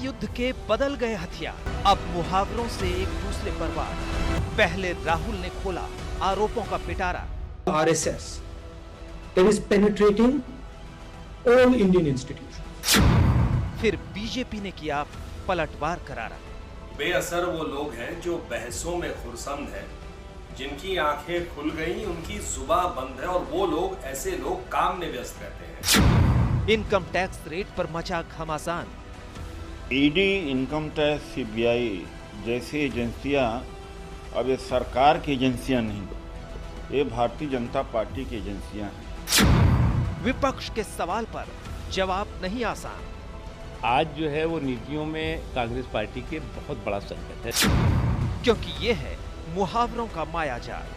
युद्ध के बदल गए हथियार, अब मुहावरों से एक दूसरे पर वार। पहले राहुल ने खोला आरोपों का पिटारा। RSS that is penetrating all Indian institutions. फिर बीजेपी ने किया पलटवार करारा। बेअसर वो लोग हैं जो बहसों में खुर्समद हैं, जिनकी आंखें खुल गई, उनकी जुबान बंद है, और वो लोग, ऐसे लोग काम में व्यस्त रहते हैं। इनकम टैक्स रेट पर मचा घमासान। ईडी, इनकम टैक्स, CBI जैसी एजेंसियां अब ये सरकार की एजेंसियां नहीं, ये भारतीय जनता पार्टी की एजेंसियां हैं। विपक्ष के सवाल पर जवाब नहीं आसान। आज जो है वो नीतियों में कांग्रेस पार्टी के बहुत बड़ा संकट है, क्योंकि ये है मुहावरों का मायाजाल।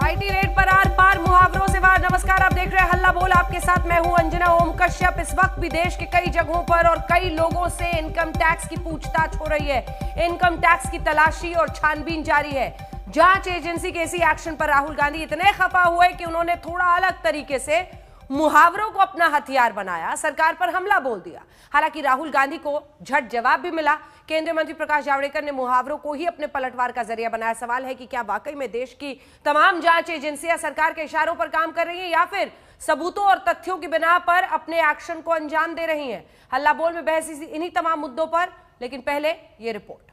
IT रेट पर आर पार, मुहावरों से वार। नमस्कार, आप देख रहे हैं हल्ला बोल। आपके साथ मैं हूं अंजना ओम कश्यप। इस वक्त भी देश के कई जगहों पर और कई लोगों से इनकम टैक्स की पूछताछ हो रही है। इनकम टैक्स की तलाशी और छानबीन जारी है। जांच एजेंसी के इसी एक्शन पर राहुल गांधी इतने खफा हुए कि उन्होंने थोड़ा अलग तरीके से मुहावरों को अपना हथियार बनाया, सरकार पर हमला बोल दिया। हालांकि राहुल गांधी को झट जवाब भी मिला। केंद्रीय मंत्री प्रकाश जावड़ेकर ने मुहावरों को ही अपने पलटवार का जरिया बनाया। सवाल है कि क्या वाकई में देश की तमाम जांच एजेंसियां सरकार के इशारों पर काम कर रही हैं, या फिर सबूतों और तथ्यों की बिना पर अपने एक्शन को अंजाम दे रही हैं। हल्ला बोल में बहस इन्हीं तमाम मुद्दों पर, लेकिन पहले ये रिपोर्ट।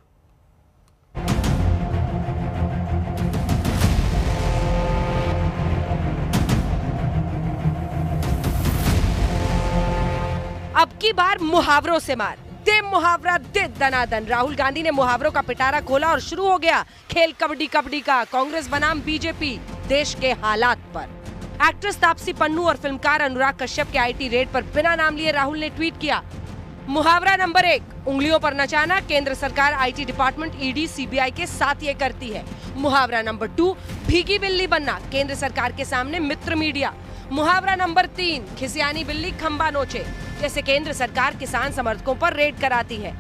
अब की बार मुहावरों से मार, दे मुहावरा दे दनादन। राहुल गांधी ने मुहावरों का पिटारा खोला और शुरू हो गया खेल कबड्डी कबड्डी का। कांग्रेस बनाम बीजेपी, देश के हालात पर। एक्ट्रेस तापसी पन्नू और फिल्मकार अनुराग कश्यप के IT रेट पर बिना नाम लिए राहुल ने ट्वीट किया, मुहावरा नंबर 1, उंगलियों पर नचाना। केंद्र सरकार IT डिपार्टमेंट, ED, CBI के साथ ये करती है। मुहावरा नंबर 2, भीगी बिल्ली बनना। केंद्र सरकार के सामने मित्र मीडिया। मुहावरा नंबर 3, खिसियानी बिल्ली खंबा नोचे। जैसे केंद्र सरकार किसान समर्थकों पर रेड कराती है।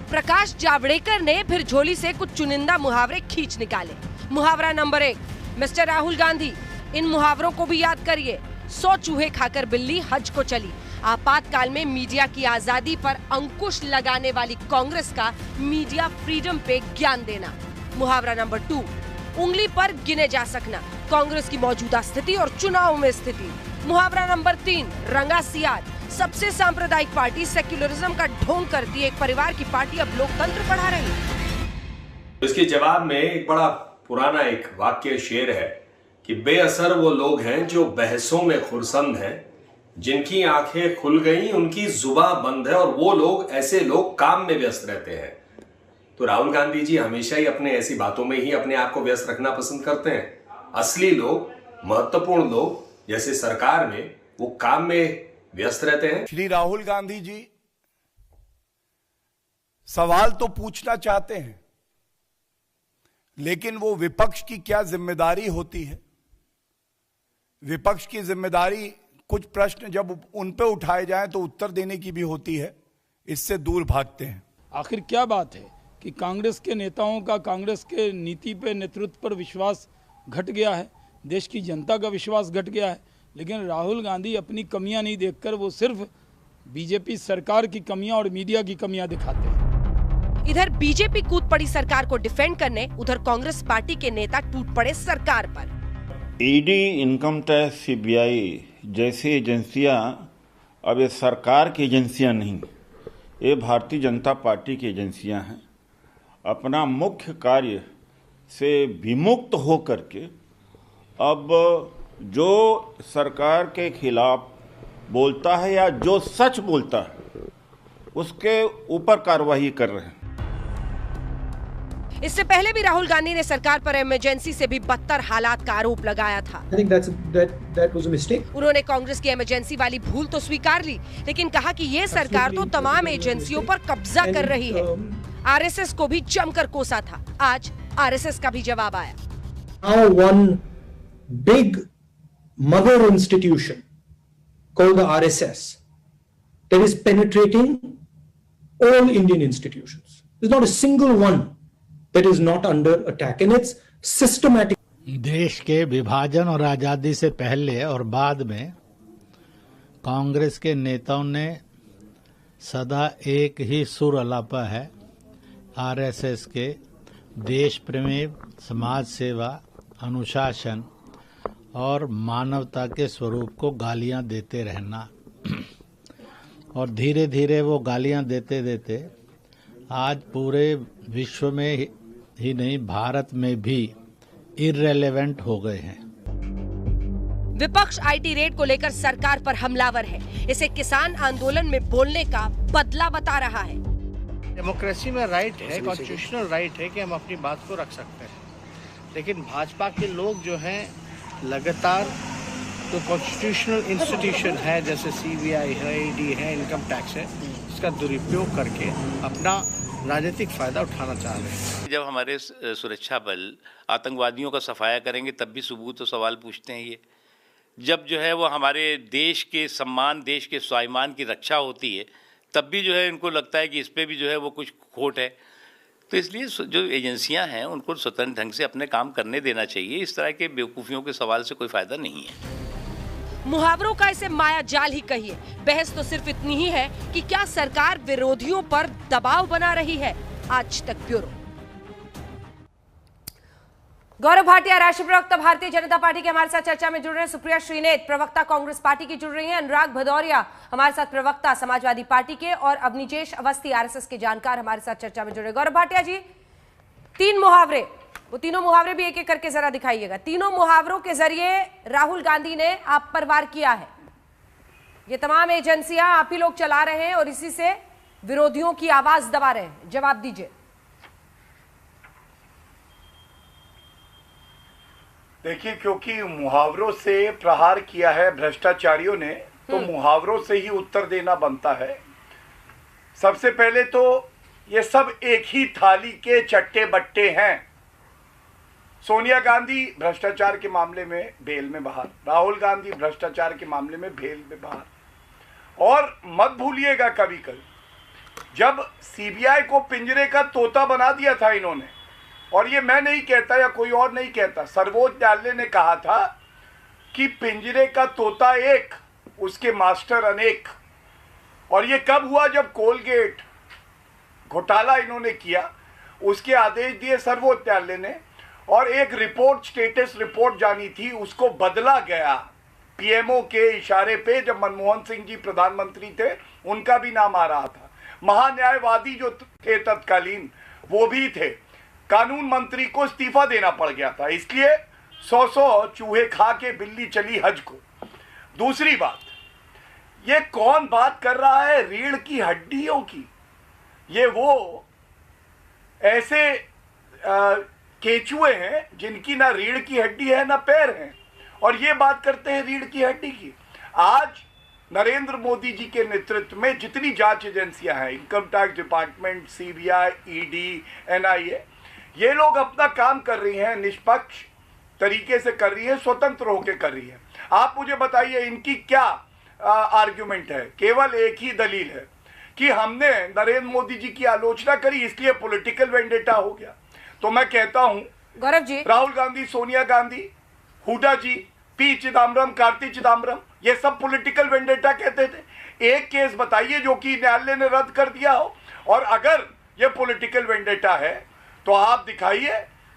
प्रकाश जावड़ेकर ने फिर झोली से कुछ चुनिंदा मुहावरे खींच निकाले। मुहावरा नंबर 1, मिस्टर राहुल गांधी, इन मुहावरों को भी याद करिए। 100 चूहे खाकर बिल्ली हज को चली। आपातकाल में मीडिया की आजादी पर अंकुश लगाने वाली कांग्रेस का मीडिया फ्रीडम पे ज्ञान देना। मुहावरा नंबर 2, उंगली पर गिने जा सकना। कांग्रेस की मौजूदा स्थिति और चुनाव में स्थिति। मुहावरा नंबर 3, रंगा सियार। सबसे सांप्रदायिक पार्टी सेक्युलरिज्म का ढोंग करती एक परिवार की पार्टी अब लोकतंत्र पढ़ा रही है। इसके जवाब में एक बड़ा पुराना एक वाक्य शेर है कि बेअसर वो लोग हैं जो बहसों में खुर्समद हैं, जिनकी आंखें खुल गई, उनकी जुबान बंद है, और वो लोग, ऐसे लोग काम में व्यस्त रहते हैं। तो राहुल गांधी जी हमेशा ही अपने ऐसी बातों में ही अपने आप को व्यस्त रखना पसंद करते हैं। असली लोग, महत्वपूर्ण लोग जैसे सरकार में, वो काम में व्यस्त रहते हैं। श्री राहुल गांधी जी सवाल तो पूछना चाहते हैं, लेकिन वो विपक्ष की क्या जिम्मेदारी होती है? विपक्ष की जिम्मेदारी कुछ प्रश्न जब उन पे उठाए जाएं तो उत्तर देने की भी होती है, इससे दूर भागते हैं। आखिर क्या बात है कि कांग्रेस के नेताओं का कांग्रेस के नीति पे, नेतृत्व पर विश्वास घट गया है, देश की जनता का विश्वास घट गया है, लेकिन राहुल गांधी अपनी कमियां नहीं देखकर वो सिर्फ बीजेपी सरकार की कमियां और मीडिया की कमियां दिखाते हैं। इधर बीजेपी कूद पड़ी सरकार को डिफेंड करने, उधर कांग्रेस पार्टी के नेता टूट पड़े सरकार पर। ईडी, इनकम टैक्स, CBI जैसी एजेंसियां अब ये सरकार की एजेंसियां नहीं, ये भारतीय जनता पार्टी की एजेंसियां हैं। अपना मुख्य कार्य से विमुक्त होकर के अब जो सरकार के खिलाफ बोलता है या जो सच बोलता है उसके ऊपर कार्रवाई कर रहे हैं। इससे पहले भी राहुल गांधी ने सरकार पर इमरजेंसी से भी बदतर हालात का आरोप लगाया था। I think that was a mistake. उन्होंने कांग्रेस की इमरजेंसी वाली भूल तो स्वीकार ली, लेकिन कहा कि ये सरकार तो तमाम एजेंसियों पर कब्जा कर रही है। RSS को भी जमकर कोसा था। आज RSS का भी जवाब आया। Now one big mother institution called the RSS that is penetrating all Indian institutions. There's not a single one that is not under attack, and it's systematic. देश के विभाजन और आजादी से पहले और बाद में कांग्रेस के नेताओं ने सदा एक ही सुर अलापा है, आरएसएस के देश प्रेम, समाज सेवा, अनुशासन और मानवता के स्वरूप को गालियां देते रहना। और धीरे धीरे वो गालियां देते देते आज पूरे विश्व में ही नहीं, भारत में भी इररिलेवेंट हो गए हैं। विपक्ष आईटी रेड को लेकर सरकार पर हमलावर है। इसे किसान आंदोलन में बोलने का बदला बता रहा है। डेमोक्रेसी में राइट है, कॉन्स्टिट्यूशनल राइट है कि हम अपनी बात को रख सकते हैं, लेकिन भाजपा के लोग जो हैं लगातार तो कॉन्स्टिट्यूशनल इंस्टीट्यूशन है जैसे सीबीआई है, ईडी है, इनकम टैक्स है, इसका दुरुपयोग करके अपना राजनीतिक फायदा उठाना चाह रहे हैं। जब हमारे सुरक्षा बल आतंकवादियों का सफाया करेंगे तब भी सबूत और सवाल पूछते हैं। ये जब जो है वो हमारे देश के सम्मान, देश के स्वाभिमान की रक्षा होती है तब भी जो है इनको लगता है कि इस पे भी जो है वो कुछ खोट है। तो इसलिए जो एजेंसियां हैं उनको स्वतंत्र ढंग से अपने काम करने देना चाहिए। इस तरह के बेवकूफ़ियों के सवाल से कोई फायदा नहीं है। मुहावरों का इसे माया जाल ही कहिए। बहस तो सिर्फ इतनी ही है कि क्या सरकार विरोधियों पर दबाव बना रही है। आज तक ब्यूरो। गौरव भाटिया, राष्ट्रीय प्रवक्ता भारतीय जनता पार्टी के हमारे साथ चर्चा में जुड़ रहे हैं। सुप्रिया श्रीनेत, प्रवक्ता कांग्रेस पार्टी की जुड़ रही हैं। अनुराग भदौरिया हमारे साथ प्रवक्ता समाजवादी पार्टी के, और अवनीजेश अवस्थी आरएसएस के जानकार हमारे साथ चर्चा में जुड़ रहे। गौरव भाटिया जी, 3 मुहावरे, वो तीनों मुहावरे भी एक एक करके जरा दिखाइएगा। तीनों मुहावरों के जरिए राहुल गांधी ने आप पर वार किया है। ये तमाम एजेंसियां आप ही लोग चला रहे हैं और इसी से विरोधियों की आवाज दबा रहे हैं। जवाब दीजिए। देखिए, क्योंकि मुहावरों से प्रहार किया है भ्रष्टाचारियों ने, तो मुहावरों से ही उत्तर देना बनता है। सबसे पहले तो ये सब एक ही थाली के चट्टे बट्टे हैं। सोनिया गांधी भ्रष्टाचार के मामले में बेल में बाहर, राहुल गांधी भ्रष्टाचार के मामले में बेल में बाहर। और मत भूलिएगा कभी जब सीबीआई को पिंजरे का तोता बना दिया था इन्होंने, और ये मैं नहीं कहता या कोई और नहीं कहता, सर्वोच्च न्यायालय ने कहा था कि पिंजरे का तोता एक, उसके मास्टर अनेक। और ये कब हुआ? जब कोलगेट घोटाला इन्होंने किया, उसके आदेश दिए सर्वोच्च न्यायालय ने, और एक रिपोर्ट, स्टेटस रिपोर्ट जानी थी, उसको बदला गया पीएमओ के इशारे पे। जब मनमोहन सिंह जी प्रधानमंत्री थे, उनका भी नाम आ रहा था। महान्यायवादी जो थे तत्कालीन, वो भी थे। कानून मंत्री को इस्तीफा देना पड़ गया था, इसलिए 100 चूहे खा के बिल्ली चली हज को। दूसरी बात, ये कौन बात कर रहा है रीढ़ की हड्डियों की? ये वो ऐसे केचुए हैं जिनकी ना रीढ़ की हड्डी है ना पैर है, और ये बात करते हैं रीढ़ की हड्डी की। आज नरेंद्र मोदी जी के नेतृत्व में जितनी जांच एजेंसियां हैं, income tax department, CBI, ED, NIA, ये लोग अपना काम कर रही हैं, निष्पक्ष तरीके से कर रही है, स्वतंत्र होकर कर रही है। आप मुझे बताइए, इनकी क्या आर्ग्यूमेंट है? केवल एक ही दलील है कि हमने नरेंद्र मोदी जी की आलोचना करी, इसलिए पॉलिटिकल वेंडेटा हो गया। तो मैं कहता हूं, गौरव जी, राहुल गांधी, सोनिया गांधी, हुड्डा जी, पी चिदम्बरम, कार्ति चिदम्बरम, ये सब पॉलिटिकल वेंडेटा कहते थे। एक केस बताइए जो कि न्यायालय ने रद्द कर दिया हो, और अगर ये पॉलिटिकल वेंडेटा है तो आप दिखाइए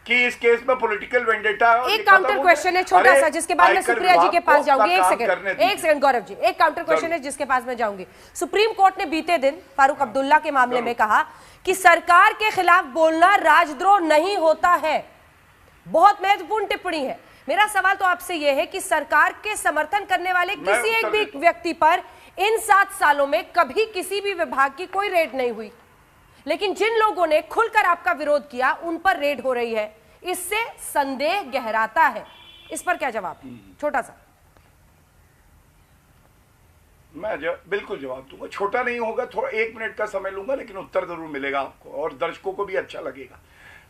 कि इस केस में पॉलिटिकल वेंडेटा है। एक काउंटर क्वेश्चन है छोटा सा, जिसके बाद मैं सुप्रिया जी के पास जाऊंगी। एक सेकंड गौरव जी, एक काउंटर क्वेश्चन है जिसके पास मैं जाऊंगी। सुप्रीम कोर्ट ने बीते दिन फारूक अब्दुल्ला के मामले में कहा कि सरकार के खिलाफ बोलना राजद्रोह नहीं होता है। बहुत महत्वपूर्ण टिप्पणी है। मेरा सवाल तो आपसे यह है कि सरकार के समर्थन करने वाले किसी एक भी व्यक्ति पर इन 7 सालों में कभी किसी भी विभाग की कोई रेड नहीं हुई, लेकिन जिन लोगों ने खुलकर आपका विरोध किया उन पर रेड हो रही है। इससे संदेह गहराता है। इस पर क्या जवाब? छोटा सा। मैं बिल्कुल जवाब दूंगा। छोटा नहीं होगा, थोड़ा 1 मिनट का समय लूंगा, लेकिन उत्तर जरूर मिलेगा आपको और दर्शकों को भी अच्छा लगेगा।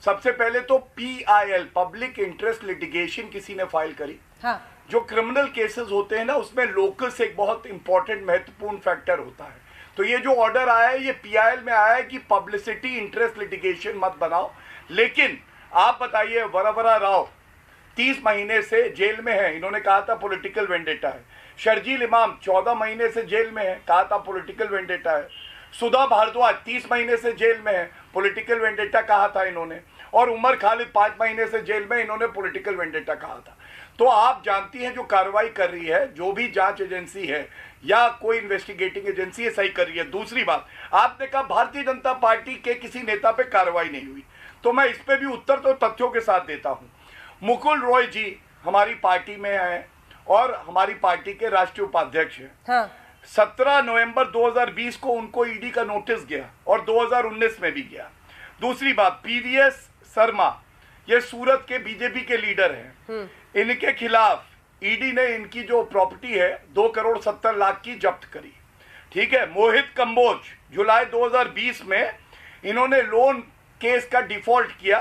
सबसे पहले तो PIL, पब्लिक इंटरेस्ट लिटिगेशन, किसी ने फाइल करी। हाँ। जो क्रिमिनल केसेस होते हैं ना, उसमें लोकस एक बहुत इंपॉर्टेंट महत्वपूर्ण फैक्टर होता है। तो ये जो ऑर्डर आया है, ये PIL में आया है कि पब्लिसिटी इंटरेस्ट लिटिगेशन मत बनाओ। लेकिन आप बताइए, वरवरा राव 30 महीने से जेल में है, इन्होंने कहा था पॉलिटिकल वेंडेटा है। शर्जील इमाम 14 महीने से जेल में है, कहा था पॉलिटिकल वेंडेटा है। सुधा भारद्वाज 30 महीने से जेल में है, पॉलिटिकल वेंडेटा कहा था इन्होंने। और उमर खालिद 5 महीने से जेल में, इन्होंने पॉलिटिकल वेंडेटा कहा था। तो आप जानती हैं जो कार्रवाई कर रही है, जो भी जांच एजेंसी है या कोई इन्वेस्टिगेटिंग एजेंसी है, सही कर रही है। दूसरी बात, आपने कहा भारतीय जनता पार्टी के किसी नेता पे कार्रवाई नहीं हुई, तो मैं इस पे भी उत्तर तो तथ्यों के साथ देता हूं। मुकुल रॉय जी हमारी पार्टी में हैं और हमारी पार्टी के राष्ट्रीय उपाध्यक्ष हैं। हाँ। 17 नवंबर 2020 को उनको ईडी का नोटिस गया और 2019 में भी गया। दूसरी बात, पीवीएस शर्मा ये सूरत के बीजेपी के लीडर हैं, इनके खिलाफ ईडी ने इनकी जो प्रॉपर्टी है 2 करोड़ 70 लाख की जब्त करी। ठीक है। मोहित कंबोज जुलाई 2020 में इन्होंने लोन केस का डिफॉल्ट किया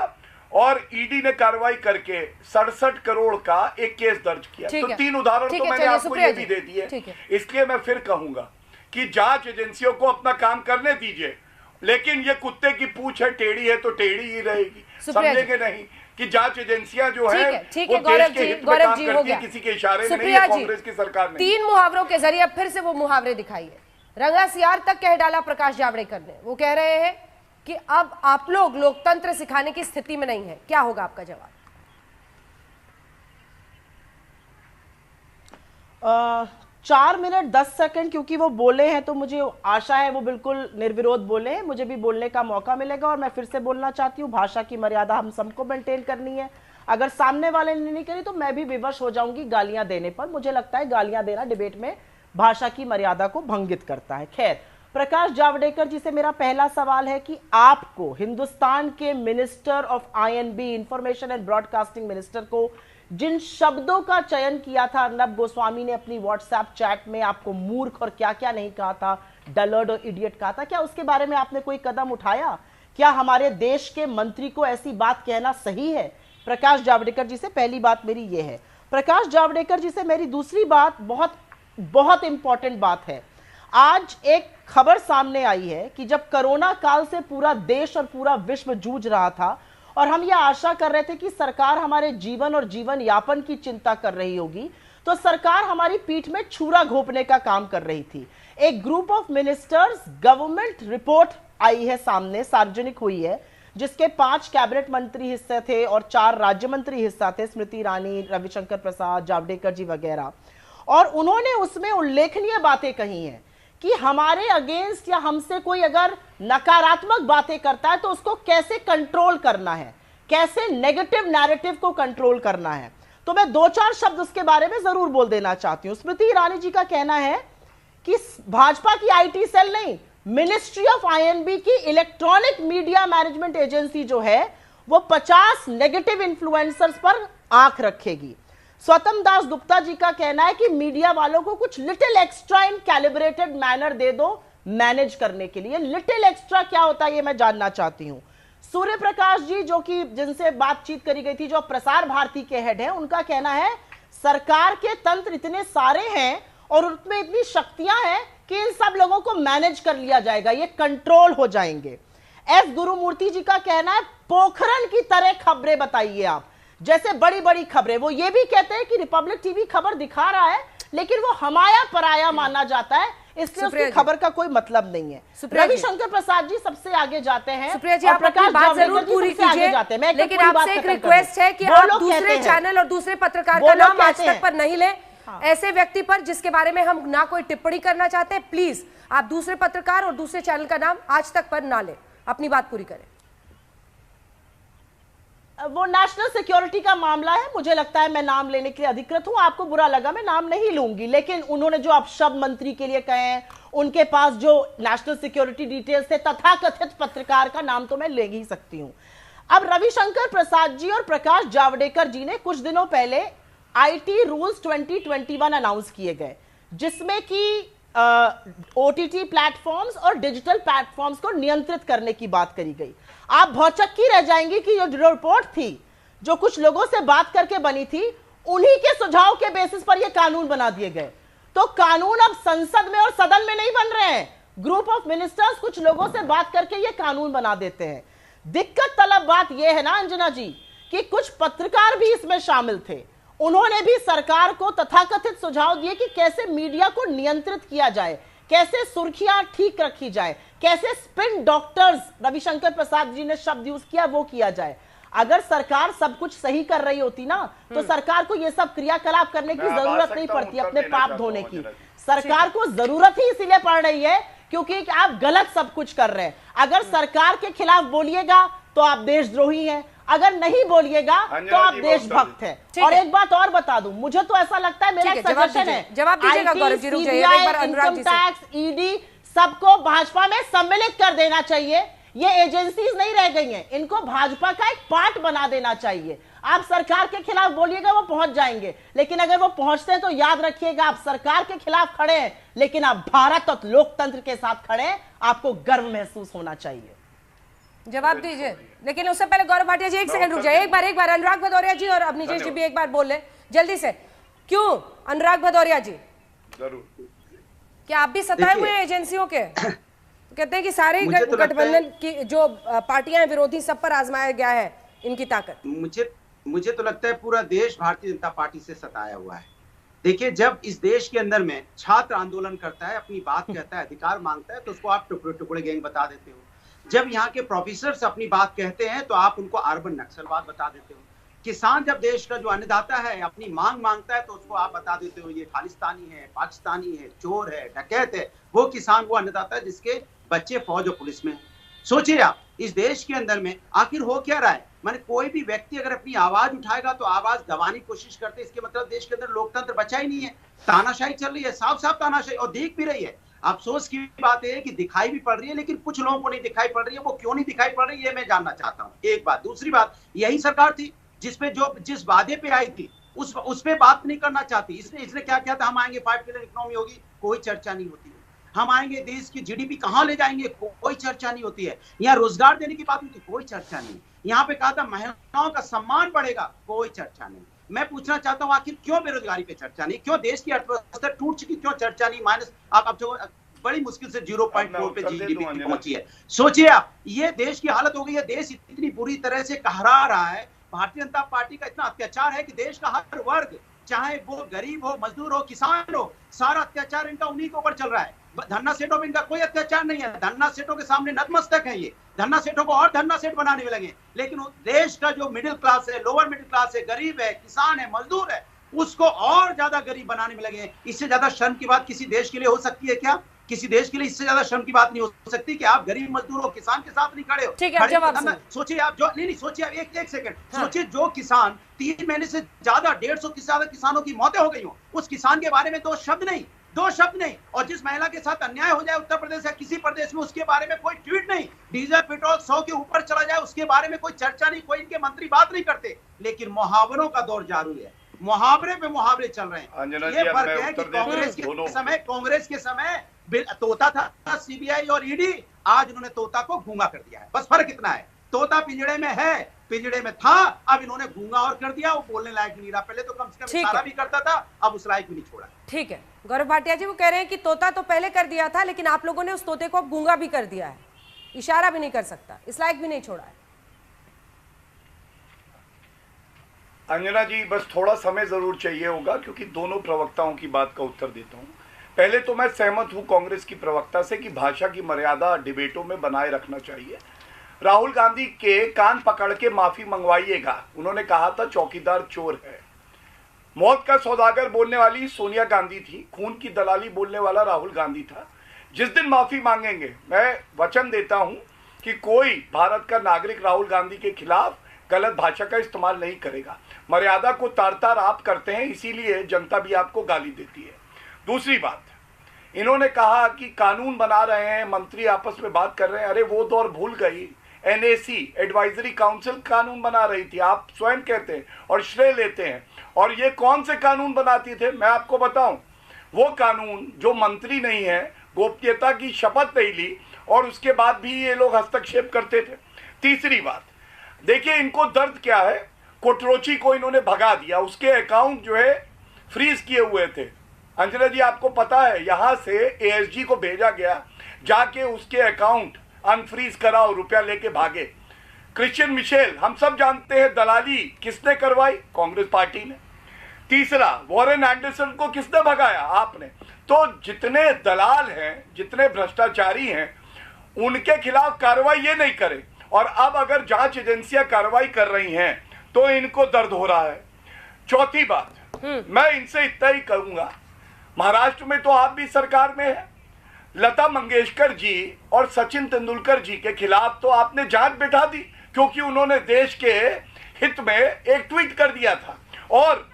और ईडी ने कार्रवाई करके 67 करोड़ का एक केस दर्ज किया। तो 3 उदाहरण तो मैंने आपको ये भी दे दिए। इसलिए मैं फिर कहूंगा कि जांच एजेंसियों को अपना काम करने दीजिए, लेकिन ये कुत्ते की पूंछ है, टेढ़ी है तो टेढ़ी ही रहेगी। समझेंगे नहीं कि जांच एजेंसियां जो है वो देश के हित में काम करती है, किसी के इशारे में नहीं है कांग्रेस की सरकार ने। 3 मुहावरों के जरिए फिर से वो मुहावरे दिखाइए। रंगा सियार तक कह डाला प्रकाश जावड़ेकर ने। वो कह रहे हैं कि अब आप लोग लोकतंत्र सिखाने की स्थिति में नहीं है। क्या होगा आपका जवाब? 4 मिनट 10 सेकंड क्योंकि वो बोले हैं, तो मुझे आशा है वो बिल्कुल निर्विरोध बोले हैं। मुझे भी बोलने का मौका मिलेगा और मैं फिर से बोलना चाहती हूँ, भाषा की मर्यादा हम सबको मेंटेन करनी है। अगर सामने वाले ने नहीं करी तो मैं भी विवश हो जाऊंगी गालियां देने पर। मुझे लगता है गालियां देना डिबेट में भाषा की मर्यादा को भंगित करता है। खैर, प्रकाश जावड़ेकर जी से मेरा पहला सवाल है कि आपको हिंदुस्तान के minister of I&B, information and broadcasting minister को जिन शब्दों का चयन किया था अर्नब गोस्वामी ने अपनी व्हाट्सएप चैट में, आपको मूर्ख और क्या क्या नहीं कहा था, डलर्ड और इडियट कहा था, क्या उसके बारे में आपने कोई कदम उठाया? क्या हमारे देश के मंत्री को ऐसी बात कहना सही है? प्रकाश जावड़ेकर जी से पहली बात मेरी ये है। प्रकाश जावड़ेकर जी से मेरी दूसरी बात बहुत बहुत इंपॉर्टेंट बात है। आज एक खबर सामने आई है कि जब कोरोना काल से पूरा देश और पूरा विश्व जूझ रहा था और हम यह आशा कर रहे थे कि सरकार हमारे जीवन और जीवन यापन की चिंता कर रही होगी, तो सरकार हमारी पीठ में छुरा घोंपने का काम कर रही थी। एक group of ministers government report आई है सामने, सार्वजनिक हुई है, जिसके 5 कैबिनेट मंत्री हिस्से थे और 4 राज्य मंत्री हिस्सा थे, स्मृति ईरानी, रविशंकर प्रसाद, जावड़ेकर जी वगैरह। और उन्होंने उसमें उल्लेखनीय बातें कही हैं कि हमारे अगेंस्ट या हमसे कोई अगर नकारात्मक बातें करता है तो उसको कैसे कंट्रोल करना है, कैसे नेगेटिव नैरेटिव को कंट्रोल करना है। तो मैं 2-4 शब्द उसके बारे में जरूर बोल देना चाहती हूं। स्मृति ईरानी जी का कहना है कि भाजपा की आईटी सेल नहीं, मिनिस्ट्री ऑफ आईएनबी की इलेक्ट्रॉनिक मीडिया मैनेजमेंट एजेंसी जो है वो 50 नेगेटिव इन्फ्लुएंसर्स पर आंख रखेगी। स्वतंत्र दास गुप्ता जी का कहना है कि मीडिया वालों को कुछ little extra in calibrated manner they दो मैनेज करने के लिए। लिटिल एक्स्ट्रा क्या होता है ये मैं जानना चाहती हूं। सूर्य प्रकाश जी जो कि जिनसे बातचीत करी गई थी, जो प्रसार भारती के हेड हैं, उनका कहना है सरकार के तंत्र इतने सारे हैं और उनमें इतनी शक्तियां हैं कि इन सब लोगों को मैनेज कर लिया जाएगा, ये कंट्रोल हो जाएंगे। एस गुरुमूर्ति जी का कहना है पोखरन की तरह खबरें बताइए आप, जैसे बड़ी बड़ी खबरें। वो ये भी कहते हैं कि रिपब्लिक टीवी खबर दिखा रहा है लेकिन वो हमाया पराया माना जाता है, इसलिए उसकी खबर का कोई मतलब नहीं है। रविशंकर प्रसाद जी सबसे आगे जाते हैं। सुप्रिया जी, आप अपनी बात जरूर पूरी कीजिए, लेकिन आपसे एक रिक्वेस्ट है कि आप दूसरे चैनल और दूसरे पत्रकार का नाम आज तक पर नहीं लें। ऐसे व्यक्ति पर जिसके बारे में हम ना कोई टिप्पणी करना चाहते, प्लीज आप दूसरे पत्रकार और दूसरे चैनल का नाम आज तक पर ना लें। अपनी बात पूरी करें। वो नेशनल सिक्योरिटी का मामला है, मुझे लगता है मैं नाम लेने के लिए अधिकृत हूं। आपको बुरा लगा, मैं नाम नहीं लूंगी, लेकिन उन्होंने जो अपशब्द मंत्री के लिए कहे हैं, उनके पास जो नेशनल सिक्योरिटी डिटेल्स थे, तथाकथित पत्रकार का नाम तो मैं ले ही सकती हूं। अब रविशंकर प्रसाद जी और प्रकाश जावड़ेकर जी ने कुछ दिनों पहले आईटी रूल्स 2021 अनाउंस किए गए, जिसमें कि ओटीटी प्लेटफॉर्म्स और डिजिटल प्लेटफॉर्म्स को नियंत्रित करने की बात करी गई। आप भौचक्की रह जाएंगी कि जो रिपोर्ट थी, जो कुछ लोगों से बात करके बनी थी, उन्हीं के सुझाव के बेसिस पर यह कानून बना दिए गए। तो कानून अब संसद में और सदन में नहीं बन रहे हैं, ग्रुप ऑफ मिनिस्टर्स कुछ लोगों से बात करके ये कानून बना देते हैं। दिक्कत तलब बात यह है ना अंजना जी, कि कुछ पत्रकार भी इसमें शामिल थे, उन्होंने भी सरकार को तथाकथित सुझाव दिए कि कैसे मीडिया को नियंत्रित किया जाए, कैसे सुर्खियां ठीक रखी जाए, कैसे स्पिन डॉक्टर्स, रविशंकर प्रसाद जी ने शब्द यूज किया, वो किया जाए। अगर सरकार सब कुछ सही कर रही होती ना, तो सरकार को ये सब क्रियाकलाप करने की जरूरत नहीं पड़ती, अपने पाप धोने की। सरकार को जरूरत ही इसीलिए पड़ रही है क्योंकि आप गलत सब कुछ कर रहे हैं। अगर सरकार के खिलाफ बोलिएगा तो आप देशद्रोही हैं, अगर नहीं बोलिएगा तो आप देशभक्त हैं। और एक बात और बता दूं, मुझे तो ऐसा लगता है, मेरा एक सजेशन है, जवाब दीजिएगा गौरव जी, रुक जाइए एक बार अनुराग जी से। इनकम टैक्स, ईडी सबको भाजपा में सम्मिलित कर देना चाहिए। ये एजेंसीज नहीं रह गई हैं, इनको भाजपा का एक पार्ट बना देना चाहिए। आप सरकार के खिलाफ बोलिएगा वो पहुंच जाएंगे, लेकिन अगर वो पहुंचते हैं तो याद रखिएगा आप सरकार के खिलाफ खड़े हैं, लेकिन आप भारत और लोकतंत्र के साथ खड़े हैं, आपको गर्व महसूस होना चाहिए। जवाब दीजिए, लेकिन उससे पहले गौरव भाटिया जी एक सेकंड रुक जाइए, एक बार अनुराग भदौरिया जी और अवनीश जी भी एक बार बोल ले जल्दी से। क्यों अनुराग भदौरिया जी, जरूर, क्या आप भी सताए हुए हैं एजेंसियों के? कहते हैं कि सारे गठबंधन की जो पार्टियां हैं विरोधी, सब पर आजमाया गया है इनकी ताकत। मुझे तो लगता है पूरा देश भारतीय जनता पार्टी से सताया हुआ है। देखिए, जब इस देश के अंदर में छात्र आंदोलन करता है, अपनी बात कहता है, अधिकार मांगता है, तो उसको आप टुकड़े टुकड़े गैंग बता देते हो। जब यहाँ के प्रोफेसर्स अपनी बात कहते हैं तो आप उनको अर्बन नक्सलवाद बता देते हो। किसान जब देश का जो अन्नदाता है अपनी मांग मांगता है तो उसको आप बता देते हो ये खालिस्तानी है, पाकिस्तानी है, चोर है, डकैत है। वो किसान, वो अन्नदाता है जिसके बच्चे फौज और पुलिस में। सोचिए आप, इस देश के अंदर में आखिर हो क्या रहा है? माने कोई भी व्यक्ति अगर अपनी आवाज उठाएगा तो आवाज दबाने की कोशिश करते हैं, इसके मतलब देश के अंदर लोकतंत्र बचा ही नहीं है, तानाशाही चल रही है, साफ साफ तानाशाही, और दिख भी रही है। अफसोस की बात है कि दिखाई भी पड़ रही है, लेकिन कुछ लोगों को नहीं दिखाई पड़ रही है। वो क्यों नहीं दिखाई पड़ रही है, ये मैं जानना चाहता हूँ। एक बात। दूसरी बात, यही सरकार थी जिस वादे पे आई थी उस पे बात नहीं करना चाहती। इसने क्या किया था? हम आएंगे 5 ट्रिलियन इकोनॉमी होगी, कोई चर्चा नहीं होती है। हम आएंगे, देश की जीडीपी कहां ले जाएंगे, कोई चर्चा नहीं होती है। यहाँ रोजगार देने की बात होती, कोई चर्चा नहीं। यहाँ पे कहा था महिलाओं का सम्मान बढ़ेगा, कोई चर्चा नहीं। मैं पूछना चाहता हूँ आखिर क्यों बेरोजगारी पे चर्चा नहीं, क्यों देश की अर्थव्यवस्था टूट चुकी, क्यों चर्चा नहीं? माइनस आप जो बड़ी मुश्किल से 0.4 पे जीडीपी पहुंची है। सोचिए आप, ये देश की हालत हो गई है। देश इतनी बुरी तरह से कहरा रहा है, भारतीय जनता पार्टी का इतना अत्याचार है कि देश का हर वर्ग, चाहे वो गरीब हो, मजदूर हो, किसान हो, सारा अत्याचार इनका उन्हीं के ऊपर चल रहा है। धन्ना सेठों पे इनका कोई अत्याचार नहीं है। धन्ना सेठों के सामने नतमस्तक है। ये धन्ना सेठों को और धन्ना सेठ बनाने में लगे, लेकिन देश का जो मिडिल क्लास है, लोअर मिडिल क्लास है, गरीब है, किसान है, मजदूर है, उसको और ज्यादा गरीब बनाने में लगे हैं। इससे ज्यादा शर्म की बात किसी देश के लिए हो सकती है क्या? किसी देश के लिए इससे ज्यादा शर्म की बात नहीं हो सकती कि आप गरीब मजदूर हो, किसान के साथ नहीं खड़े हो। ठीक है, जवाब सोचिए आप, जो नहीं सोचिए आप, एक सेकंड सोचिए, जो किसान 3 महीने से ज्यादा 150 से ज्यादा किसानों की मौतें हो गई हो, उस किसान के बारे में दो शब्द नहीं। और जिस महिला के साथ अन्याय हो जाए उत्तर प्रदेश या किसी प्रदेश में, उसके बारे में कोई ट्वीट नहीं। डीजल पेट्रोल 100 के ऊपर चला जाए, उसके बारे में कोई चर्चा नहीं, कोई इनके मंत्री बात नहीं करते। लेकिन मुहावरों का दौर जारी है, मुहावरे पे मुहावरे चल रहे हैं। ये फर्क है कि कांग्रेस के समय तोता था सीबीआई और ईडी, आज उन्होंने तोता को गूंगा कर दिया है। बस फर्क इतना है, तोता पिंजड़े में है, पिंजड़े में था, अब इन्होंने गूंगा और कर दिया। वो बोलने लायक नहीं रहा, पहले तो कम से कम इशारा भी करता था, अब उस लायक भी नहीं छोड़ा। ठीक है गौरव भाटिया जी, वो कह रहे हैं कि तोता तो पहले कर दिया था, लेकिन आप लोगों ने उस तोते को अब गूंगा भी कर दिया है, इशारा भी नहीं कर सकता, इस लायक भी नहीं छोड़ा है। अंजना जी, बस थोड़ा समय जरूर चाहिए होगा, क्योंकि दोनों प्रवक्ताओं की बात का उत्तर देता हूं। पहले तो मैं सहमत हूं कांग्रेस की प्रवक्ता से कि भाषा की मर्यादा डिबेटों में बनाए रखना चाहिए। राहुल गांधी के कान पकड़ के माफी मंगवाइएगा। उन्होंने कहा था चौकीदार चोर है। मौत का सौदागर बोलने वाली सोनिया गांधी थी, खून की दलाली बोलने वाला राहुल गांधी था। जिस दिन माफी मांगेंगे, मैं वचन देता हूं कि कोई भारत का नागरिक राहुल गांधी के खिलाफ गलत भाषा का इस्तेमाल नहीं करेगा। मर्यादा को तार तार आप करते हैं, इसीलिए जनता भी आपको गाली देती है। दूसरी बात, इन्होंने कहा कि कानून बना रहे हैं, मंत्री आपस में बात कर रहे हैं। अरे वो दौर भूल गई। एनएसी एडवाइजरी काउंसिल कानून बना रही थी, आप स्वयं कहते हैं और श्रेय लेते हैं। और ये कौन से कानून बनाती थे, मैं आपको बताऊं, वो कानून जो मंत्री नहीं है, गोपनीयता की शपथ नहीं ली, और उसके बाद भी ये लोग हस्तक्षेप करते थे। तीसरी बात, देखिए इनको दर्द क्या है, कोटरोची को इन्होंने भगा दिया, उसके अकाउंट जो है फ्रीज किए हुए थे। अंजना जी, आपको पता है, यहां से एएसजी को भेजा गया, जाके उसके अकाउंट अनफ्रीज कराओ, रुपया लेके भागे। क्रिश्चियन मिशेल, हम सब जानते हैं दलाली किसने करवाई, कांग्रेस पार्टी ने। तीसरा, वॉरेन एंडरसन को किसने भगाया? आपने। तो जितने दलाल हैं, जितने भ्रष्टाचारी हैं, उनके खिलाफ कार्रवाई ये नहीं करे, और अब अगर जांच एजेंसियां कार्रवाई कर रही हैं तो इनको दर्द हो रहा है। चौथी बात, मैं इनसे इतना ही कहूंगा, महाराष्ट्र में तो आप भी सरकार में है, लता मंगेशकर जी और सचिन तेंदुलकर जी के खिलाफ तो आपने जांच बिठा दी, क्योंकि उन्होंने देश के हित में एक ट्वीट कर दिया था। और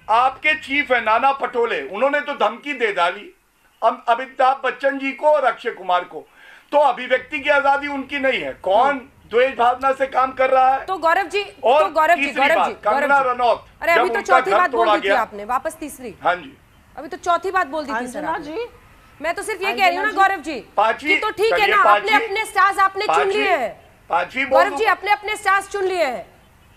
आपके चीफ है नाना पटोले, उन्होंने तो धमकी दे डाली अमिताभ बच्चन जी को और अक्षय कुमार को। तो अभिव्यक्ति की आजादी उनकी नहीं है। कौन द्वेष भावना से काम कर रहा है? तो गौरव जी, और तो गौरव जी, कंगना रनौत, अरे अभी तो चौथी बात बोल दी थी आपने, वापस तीसरी। हाँ जी, अभी तो चौथी बात बोल दी थी सर अंजना जी। मैं तो सिर्फ ये कह रही हूँ ना गौरव जी, पांचवी, तो ठीक है ना, अपने अपने स्टार्स आपने चुन लिए हैं। पांचवी गौरव जी, अपने अपने स्टार्स चुन लिए हैं।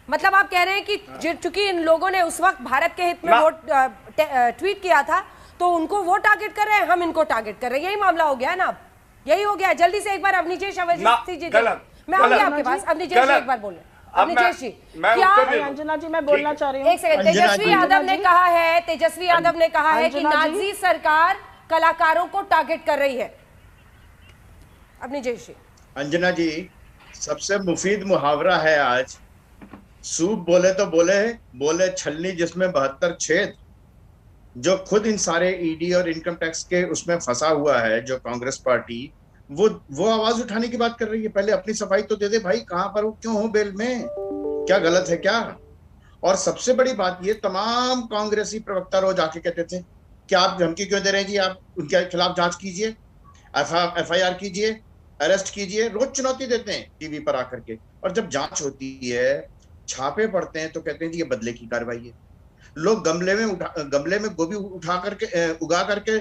मतलब आप कह रहे हैं कि चूंकि इन लोगों ने उस वक्त भारत के हित में वोट ट्वीट किया था, तो उनको वो टारगेट कर रहे हैं, हम इनको टारगेट कर रहे हैं। यही मामला हो गया है ना, यही हो गया है। जल्दी से एक बार अवनीश अवस्थी जी, मैं आऊंगी आपके पास। अवनीश जी एक बार बोले। अवनीश जी, क्या अंजना जी मैं बोलना चाह रही हूँ, एक सेकंड। तेजस्वी यादव ने कहा है, तेजस्वी यादव ने कहा है कि नाजी सरकार कलाकारों को टारगेट कर रही है। अवनीश जी। अंजना जी, सबसे मुफीद मुहावरा है आज, सूप बोले तो बोले छलनी जिसमें 72 छेद। जो खुद इन सारे ईडी और इनकम टैक्स के उसमें फंसा हुआ है, जो कांग्रेस पार्टी, वो आवाज उठाने की बात कर रही है। पहले अपनी सफाई तो दे दे भाई, कहां पर हो, क्यों हो बेल में, क्या गलत है क्या? और सबसे बड़ी बात ये, तमाम कांग्रेसी प्रवक्ता रोज आके कहते थे कि आप धमकी क्यों दे रहे हैं जी, आप उनके खिलाफ जांच कीजिए, FIR कीजिए, अरेस्ट कीजिए, रोज चुनौती देते हैं टीवी पर आकर के। और जब जांच होती है, छापे पड़ते हैं, तो कहते हैं जी ये बदले की कार्रवाई है। लोग गमले में गोभी उठा करके उगा करके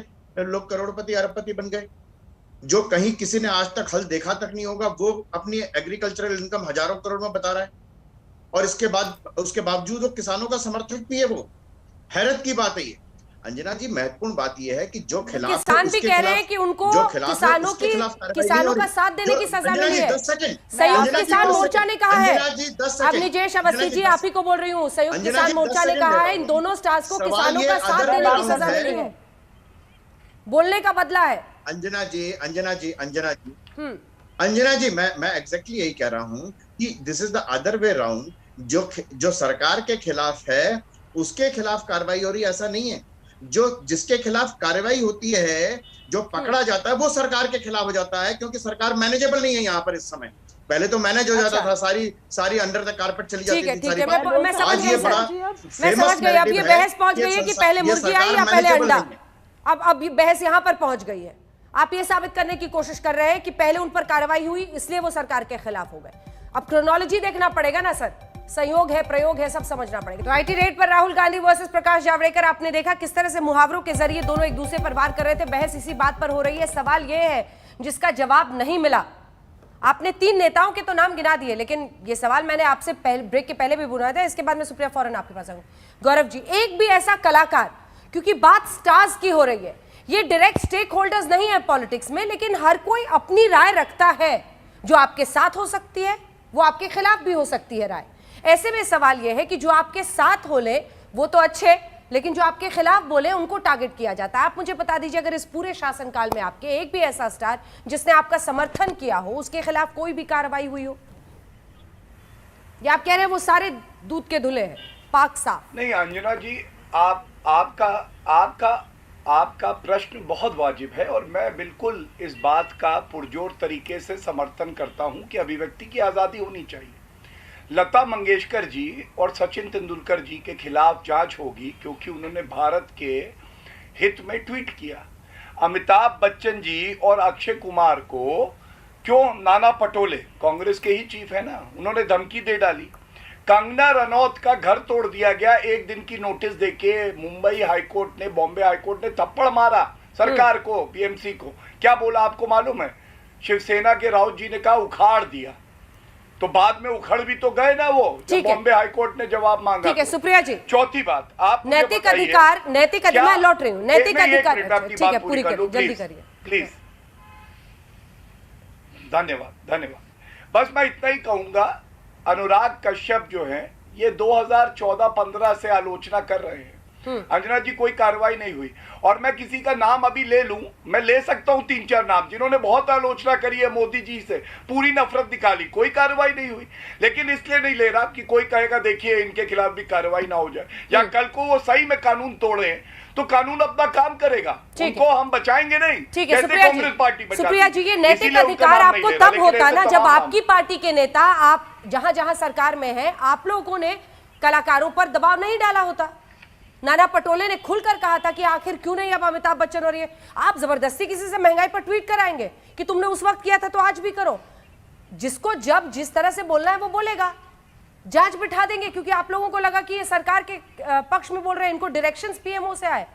लोग करोड़पति अरबपति बन गए। जो कहीं किसी ने आज तक हल देखा तक नहीं होगा, वो अपनी एग्रीकल्चरल इनकम हजारों करोड़ में बता रहा है, और उसके बावजूद वो किसानों का समर्थक भी है। वो हैरत की बात है ये। अंजना जी, महत्वपूर्ण बात यह है कि जो खिलाफ किसान भी कह रहे हैं कि उनको किसानों का साथ देने की सजा मिली है। संयुक्त किसान मोर्चा ने कहा है, अवनीश अवस्थी जी आप ही को बोल रही हूँ, संयुक्त किसान मोर्चा ने कहा है इन दोनों स्टार्स को किसानों का साथ देने की सजा मिली है, बोलने का बदला है। अंजना जी, मैं एग्जैक्टली यही कह रहा हूं कि this is the other way round. जो सरकार के खिलाफ है उसके खिलाफ कार्रवाई हो रही है, ऐसा नहीं है। जिसके खिलाफ कार्रवाई होती है, जो पकड़ा जाता है, वो सरकार के खिलाफ हो जाता है, क्योंकि सरकार मैनेजेबल नहीं है यहाँ पर इस समय। पहले तो मैनेज हो जाता था, सारी अंडर द कारपेट चली जाती थी सारी बात। मैं समझ गई। अब ये बहस पहुंच गई है कि पहले मुर्गी आई या पहले अंडा। अब ये बहस यहाँ पर पहुंच गई है। आप ये साबित करने की कोशिश कर रहे हैं कि पहले उन पर कार्रवाई हुई, इसलिए वो सरकार के खिलाफ हो गए। अब क्रोनोलॉजी देखना पड़ेगा ना सर, संयोग है, प्रयोग है, सब समझना पड़ेगा। तो आईटी रेड पर राहुल गांधी वर्सेस प्रकाश जावड़ेकर, आपने देखा किस तरह से मुहावरों के जरिए दोनों एक दूसरे पर वार कर रहे थे। बहस इसी बात पर हो रही है। सवाल यह है जिसका जवाब नहीं मिला। आपने 3 नेताओं के तो नाम गिना दिए, लेकिन ये सवाल मैंने आपसे ब्रेक के पहले भी बुलाया था। इसके बाद मैं सुप्रिया फौरन आपके पास आऊंगी। गौरव जी, एक भी ऐसा कलाकार, क्योंकि बात स्टार्स की हो रही है, ये डायरेक्ट स्टेक होल्डर्स नहीं है पॉलिटिक्स में, लेकिन हर कोई अपनी राय रखता है, जो आपके साथ हो सकती है, वो आपके खिलाफ भी हो सकती है राय। ऐसे में सवाल यह है कि जो आपके साथ बोले वो तो अच्छे, लेकिन जो आपके खिलाफ बोले उनको टारगेट किया जाता है। आप मुझे बता दीजिए, अगर इस पूरे शासनकाल में आपके एक भी ऐसा स्टार जिसने आपका समर्थन किया हो, उसके खिलाफ कोई भी कार्रवाई हुई हो, या आप कह रहे हैं वो सारे दूध के धुले हैं, पाक साफ? नहीं अंजना जी, आपका प्रश्न बहुत वाजिब है, और मैं बिल्कुल इस बात का पुरजोर तरीके से समर्थन करता हूं कि अभिव्यक्ति की आज़ादी होनी चाहिए। लता मंगेशकर जी और सचिन तेंदुलकर जी के खिलाफ जांच होगी, क्योंकि उन्होंने भारत के हित में ट्वीट किया। अमिताभ बच्चन जी और अक्षय कुमार को क्यों नाना पटोले, कांग्रेस के ही चीफ है ना, उन्होंने धमकी दे डाली। कंगना रनौत का घर तोड़ दिया गया, 1 दिन की नोटिस देके मुंबई हाईकोर्ट ने, बॉम्बे हाईकोर्ट ने थप्पड़ मारा सरकार को, पीएमसी को। क्या बोला आपको मालूम है? शिवसेना के राउत जी ने कहा उखाड़ दिया, तो बाद में उखड़ भी तो गए ना वो, जब बॉम्बे हाईकोर्ट ने जवाब मांगा। ठीक है सुप्रिया जी, चौथी बात, आप नैतिक अधिकार, मैं लौट रही हूँ, नैतिक अधिकार, ठीक है पूरी करिए, जल्दी करिए प्लीज। धन्यवाद। बस मैं इतना ही कहूंगा, अनुराग कश्यप जो है ये 2014-15 से आलोचना कर रहे हैं अंजना जी कोई कार्रवाई नहीं हुई। और मैं किसी का नाम अभी ले लूं, मैं ले सकता हूं 3-4 नाम जिन्होंने बहुत आलोचना करी है मोदी जी से, पूरी नफरत निकाली, कोई कार्रवाई नहीं हुई। लेकिन इसलिए नहीं ले रहा कि कोई कहेगा देखिए इनके खिलाफ भी कार्रवाई ना हो जाए, या कल को वो सही में कानून तोड़े तो कानून अपना काम करेगा, उनको हम बचाएंगे नहीं। ठीक है कांग्रेस पार्टी सुप्रिया जी, ये नैतिक अधिकार आपको तब होता ना जब आपकी पार्टी के नेता, आप जहां जहां सरकार में हैं, आप लोगों ने कलाकारों पर दबाव नहीं डाला होता। नाना पटोले ने खुलकर कहा था कि आखिर क्यों नहीं अब अमिताभ बच्चन और ये, आप जबरदस्ती किसी से महंगाई पर ट्वीट कराएंगे कि तुमने उस वक्त किया था तो आज भी करो। जिसको जब जिस तरह से बोलना है वो बोलेगा, जांच बिठा देंगे, क्योंकि आप लोगों को लगा कि ये सरकार के पक्ष में बोल रहे हैं, इनको डायरेक्शंस पीएमओ से आए।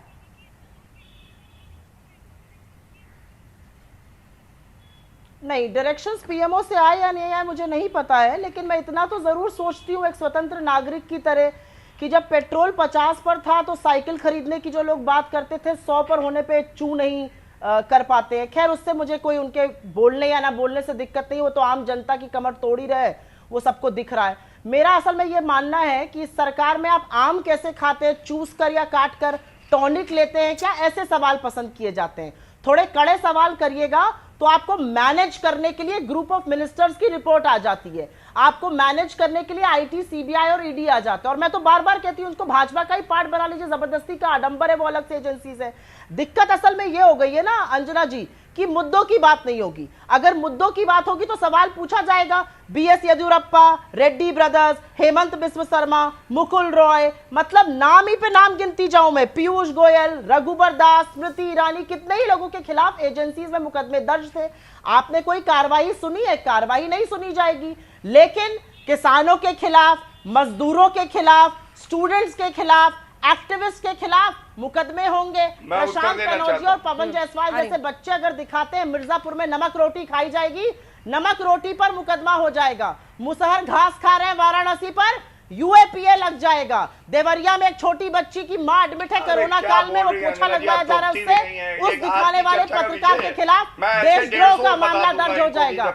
नहीं, डायरेक्शंस पीएमओ से आए या नहीं आए मुझे नहीं पता है, लेकिन मैं इतना तो जरूर सोचती हूँ एक स्वतंत्र नागरिक की तरह कि जब पेट्रोल 50 पर था तो साइकिल खरीदने की जो लोग बात करते थे 100 पर होने पे चू नहीं कर पाते हैं। खैर, उससे मुझे कोई उनके बोलने या ना बोलने से दिक्कत नहीं, वो तो आम जनता की कमर तोड़ ही रहे, वो सबको दिख रहा है। मेरा असल में ये मानना है कि इस सरकार में आप आम कैसे खाते हैं, चूस कर या काट कर, टॉनिक लेते हैं क्या, ऐसे सवाल पसंद किए जाते हैं। थोड़े कड़े सवाल करिएगा तो आपको मैनेज करने के लिए ग्रुप ऑफ मिनिस्टर्स की रिपोर्ट आ जाती है, आपको मैनेज करने के लिए आईटी, सीबीआई और ईडी आ जाते हैं। और मैं तो बार बार कहती हूं उसको भाजपा का ही पार्ट बना लीजिए, जबरदस्ती का आडंबर है वो अलग से एजेंसीज है। दिक्कत असल में ये हो गई है ना अंजना जी कि मुद्दों की बात नहीं होगी। अगर मुद्दों की बात होगी तो सवाल पूछा जाएगा, बीएस येदियुरप्पा, रेड्डी ब्रदर्स, हेमंत बिस्व शर्मा, मुकुल रॉय, मतलब नाम ही पे नाम गिनती जाऊं मैं, पीयूष गोयल, रघुबर दास, स्मृति ईरानी, कितने ही लोगों के खिलाफ एजेंसीज में मुकदमे दर्ज थे। आपने कोई कार्रवाई सुनी है? कार्रवाई नहीं सुनी जाएगी। लेकिन किसानों के खिलाफ, मजदूरों के खिलाफ, स्टूडेंट्स के खिलाफ, एक्टिविस्ट के खिलाफ मुकदमे होंगे। प्रशांत कनौजिया और पवन जायसवाल जैसे बच्चे अगर दिखाते हैं मिर्जापुर में नमक रोटी खाई जाएगी, नमक रोटी पर मुकदमा हो जाएगा। मुसहर घास खा रहे हैं वाराणसी पर, यूएपीए लग जाएगा। देवरिया में एक छोटी बच्ची की मां एडमिट है कोरोना काल में, वो पूछा लगवाया जा रहा है उससे, उस दिखाने वाले पत्रकार के खिलाफ देशद्रोह का मामला दर्ज हो जाएगा।